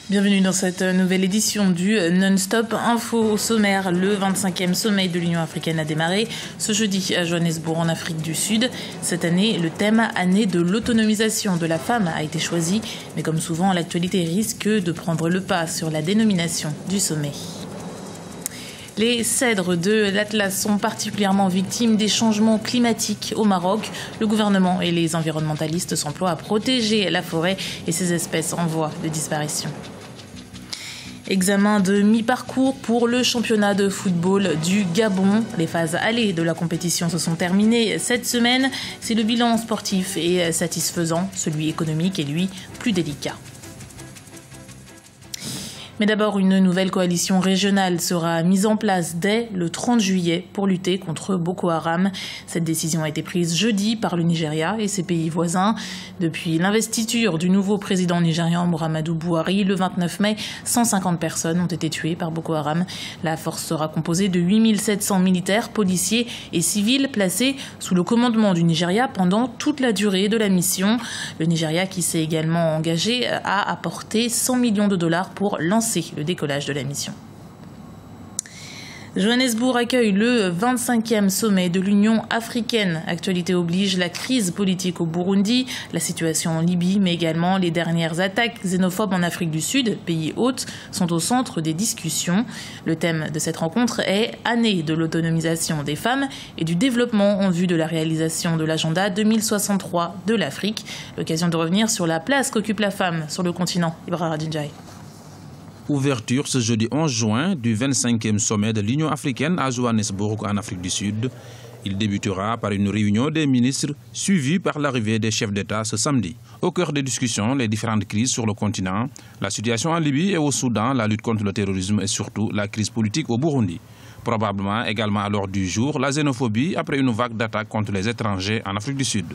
Bienvenue dans cette nouvelle édition du Non-Stop Info. Au sommaire, le 25e sommet de l'Union africaine a démarré ce jeudi à Johannesburg en Afrique du Sud. Cette année, le thème année de l'autonomisation de la femme a été choisi, mais comme souvent, l'actualité risque de prendre le pas sur la dénomination du sommet. Les cèdres de l'Atlas sont particulièrement victimes des changements climatiques au Maroc. Le gouvernement et les environnementalistes s'emploient à protéger la forêt et ses espèces en voie de disparition. Examen de mi-parcours pour le championnat de football du Gabon. Les phases allées de la compétition se sont terminées cette semaine. Si le bilan sportif est satisfaisant, celui économique est lui plus délicat. Mais d'abord, une nouvelle coalition régionale sera mise en place dès le 30 juillet pour lutter contre Boko Haram. Cette décision a été prise jeudi par le Nigeria et ses pays voisins. Depuis l'investiture du nouveau président nigérian Muhammadu Buhari, le 29 mai, 150 personnes ont été tuées par Boko Haram. La force sera composée de 8700 militaires, policiers et civils placés sous le commandement du Nigeria pendant toute la durée de la mission. Le Nigeria qui s'est également engagé à apporter 100 millions de dollars pour lancer le décollage de la mission. Johannesburg accueille le 25e sommet de l'Union africaine. Actualité oblige, la crise politique au Burundi, la situation en Libye, mais également les dernières attaques xénophobes en Afrique du Sud, pays hôte, sont au centre des discussions. Le thème de cette rencontre est « Année de l'autonomisation des femmes et du développement en vue de la réalisation de l'agenda 2063 de l'Afrique ». L'occasion de revenir sur la place qu'occupe la femme sur le continent. Ibrahim Radinjaï. Ouverture ce jeudi 11 juin du 25e sommet de l'Union africaine à Johannesburg en Afrique du Sud. Il débutera par une réunion des ministres suivie par l'arrivée des chefs d'État ce samedi. Au cœur des discussions, les différentes crises sur le continent, la situation en Libye et au Soudan, la lutte contre le terrorisme et surtout la crise politique au Burundi. Probablement également à l'ordre du jour, la xénophobie après une vague d'attaques contre les étrangers en Afrique du Sud.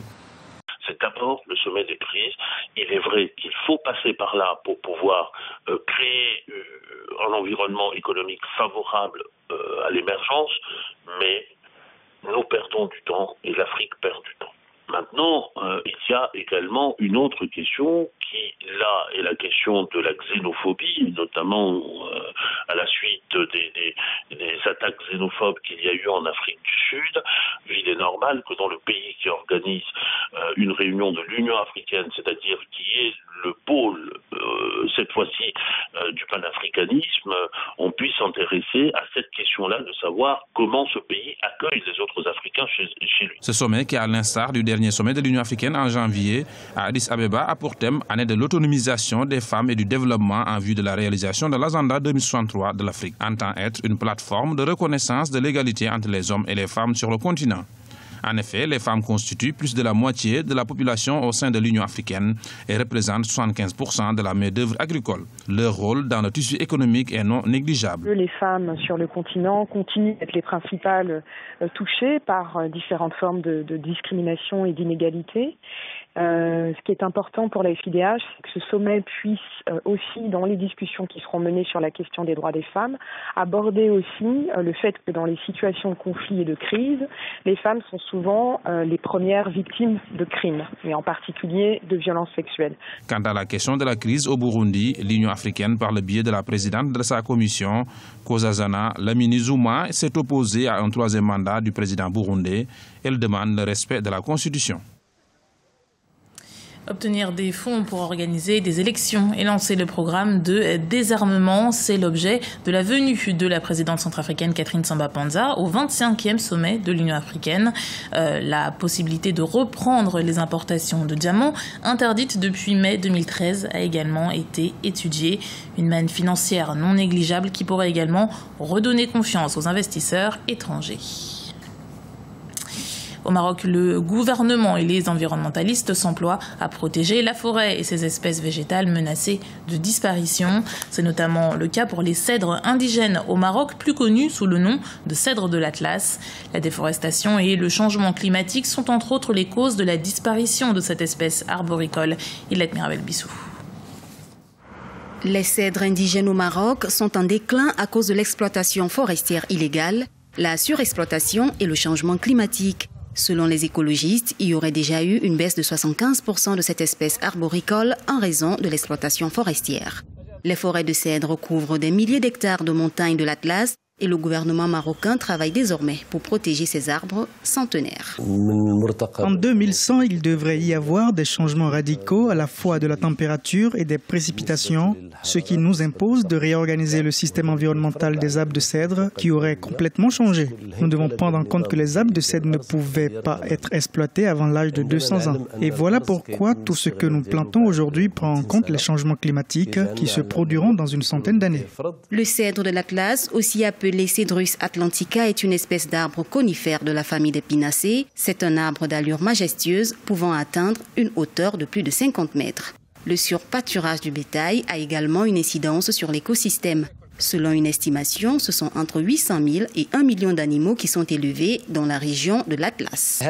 C'est d'abord le sommet des crises. Il est vrai qu'il faut passer par là pour pouvoir créer un environnement économique favorable à l'émergence, mais nous perdons du temps et l'Afrique perd du temps. Maintenant, il y a également une autre question qui, là, est la question de la xénophobie, notamment à la suite des attaques xénophobes qu'il y a eu en Afrique du Sud. Il est normal que dans le pays qui organise une réunion de l'Union africaine, c'est-à-dire qui est le pôle, cette fois-ci, du panafricanisme, on puisse s'intéresser à cette question-là de savoir comment ce pays accueille les autres Africains chez lui. Ce sommet, qui à l'instar du dernier sommet de l'Union africaine en janvier à Addis Abeba, a pour thème année de l'autonomisation des femmes et du développement en vue de la réalisation de l'agenda 2063 de l'Afrique, entend être une plateforme de reconnaissance de l'égalité entre les hommes et les femmes sur le continent. En effet, les femmes constituent plus de la moitié de la population au sein de l'Union africaine et représentent 75% de la main-d'œuvre agricole. Leur rôle dans le tissu économique est non négligeable. Les femmes sur le continent continuent d'être les principales touchées par différentes formes de discrimination et d'inégalité. Ce qui est important pour la FIDH, c'est que ce sommet puisse aussi, dans les discussions qui seront menées sur la question des droits des femmes, aborder aussi le fait que dans les situations de conflit et de crise, les femmes sont souvent les premières victimes de crimes, et en particulier de violences sexuelles. Quant à la question de la crise au Burundi, l'Union africaine, par le biais de la présidente de sa commission, Nkosazana Dlamini-Zuma, s'est opposée à un troisième mandat du président burundais. Elle demande le respect de la Constitution. Obtenir des fonds pour organiser des élections et lancer le programme de désarmement, c'est l'objet de la venue de la présidente centrafricaine Catherine Samba-Panza au 25e sommet de l'Union africaine. La possibilité de reprendre les importations de diamants, interdites depuis mai 2013, a également été étudiée. Une manne financière non négligeable qui pourrait également redonner confiance aux investisseurs étrangers. Au Maroc, le gouvernement et les environnementalistes s'emploient à protéger la forêt et ses espèces végétales menacées de disparition. C'est notamment le cas pour les cèdres indigènes au Maroc, plus connus sous le nom de cèdres de l'Atlas. La déforestation et le changement climatique sont entre autres les causes de la disparition de cette espèce arboricole. Ilette Mirabel Bissou. Les cèdres indigènes au Maroc sont en déclin à cause de l'exploitation forestière illégale, la surexploitation et le changement climatique. Selon les écologistes, il y aurait déjà eu une baisse de 75% de cette espèce arboricole en raison de l'exploitation forestière. Les forêts de cèdre couvrent des milliers d'hectares de montagnes de l'Atlas et le gouvernement marocain travaille désormais pour protéger ces arbres centenaires. En 2100, il devrait y avoir des changements radicaux à la fois de la température et des précipitations, ce qui nous impose de réorganiser le système environnemental des arbres de cèdre qui aurait complètement changé. Nous devons prendre en compte que les arbres de cèdre ne pouvaient pas être exploités avant l'âge de 200 ans. Et voilà pourquoi tout ce que nous plantons aujourd'hui prend en compte les changements climatiques qui se produiront dans une centaine d'années. Le cèdre de l'Atlas, aussi appelé Cedrus atlantica, est une espèce d'arbre conifère de la famille des pinacées. C'est un arbre d'allure majestueuse pouvant atteindre une hauteur de plus de 50 mètres. Le surpâturage du bétail a également une incidence sur l'écosystème. Selon une estimation, ce sont entre 800 000 et 1 million d'animaux qui sont élevés dans la région de l'Atlas.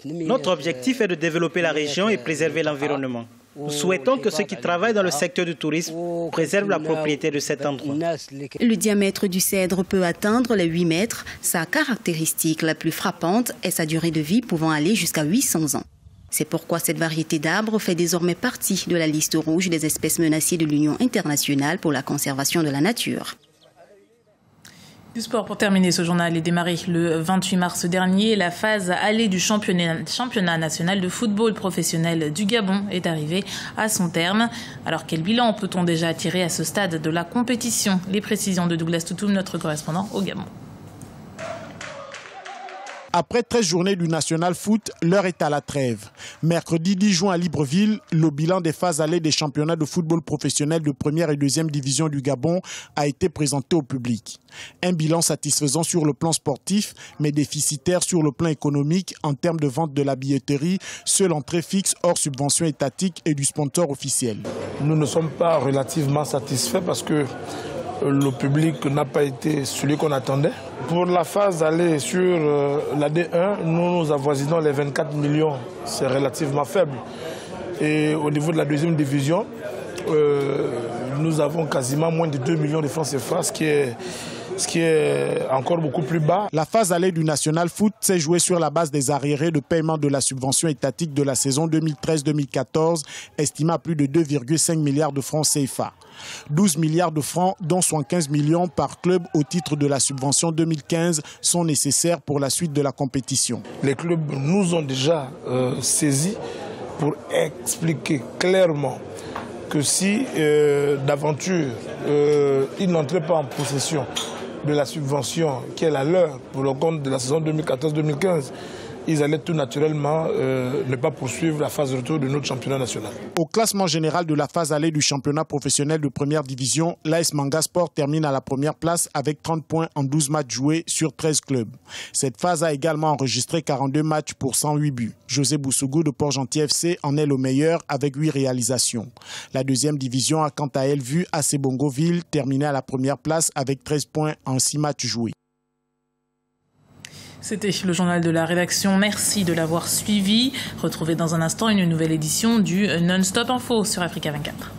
Notre objectif est de développer la région et préserver l'environnement. Nous souhaitons que ceux qui travaillent dans le secteur du tourisme préservent la propriété de cet endroit. Le diamètre du cèdre peut atteindre les 8 mètres. Sa caractéristique la plus frappante est sa durée de vie pouvant aller jusqu'à 800 ans. C'est pourquoi cette variété d'arbres fait désormais partie de la liste rouge des espèces menacées de l'Union internationale pour la conservation de la nature. Du sport pour terminer ce journal est démarré le 28 mars dernier. La phase allée du championnat national de football professionnel du Gabon est arrivée à son terme. Alors quel bilan peut-on déjà tirer à ce stade de la compétition? Les précisions de Douglas Toutoum, notre correspondant au Gabon. Après 13 journées du National Foot, l'heure est à la trêve. Mercredi 10 juin à Libreville, le bilan des phases allées des championnats de football professionnel de première et deuxième division du Gabon a été présenté au public. Un bilan satisfaisant sur le plan sportif, mais déficitaire sur le plan économique en termes de vente de la billetterie, seule entrée fixe hors subvention étatique et du sponsor officiel. Nous ne sommes pas relativement satisfaits parce que le public n'a pas été celui qu'on attendait. Pour la phase aller sur la D1, nous avoisinons les 24 millions. C'est relativement faible. Et au niveau de la deuxième division, nous avons quasiment moins de 2 millions de francs CFA, ce qui est encore beaucoup plus bas. La phase allée du National Foot s'est jouée sur la base des arriérés de paiement de la subvention étatique de la saison 2013-2014, estimée à plus de 2,5 milliards de francs CFA. 12 milliards de francs, dont 75 millions par club au titre de la subvention 2015, sont nécessaires pour la suite de la compétition. Les clubs nous ont déjà saisis pour expliquer clairement que si d'aventure ils n'entraient pas en possession de la subvention qui est la leur pour le compte de la saison 2014-2015, ils allaient tout naturellement ne pas poursuivre la phase retour de notre championnat national. Au classement général de la phase allée du championnat professionnel de première division, l'AS Manga Sport termine à la première place avec 30 points en 12 matchs joués sur 13 clubs. Cette phase a également enregistré 42 matchs pour 108 buts. José Boussougou de Port-Gentil FC en est le meilleur avec 8 réalisations. La deuxième division a quant à elle vu AC Bongoville terminer à la première place avec 13 points en 6 matchs joués. C'était le journal de la rédaction. Merci de l'avoir suivi. Retrouvez dans un instant une nouvelle édition du Non-Stop Info sur Africa 24.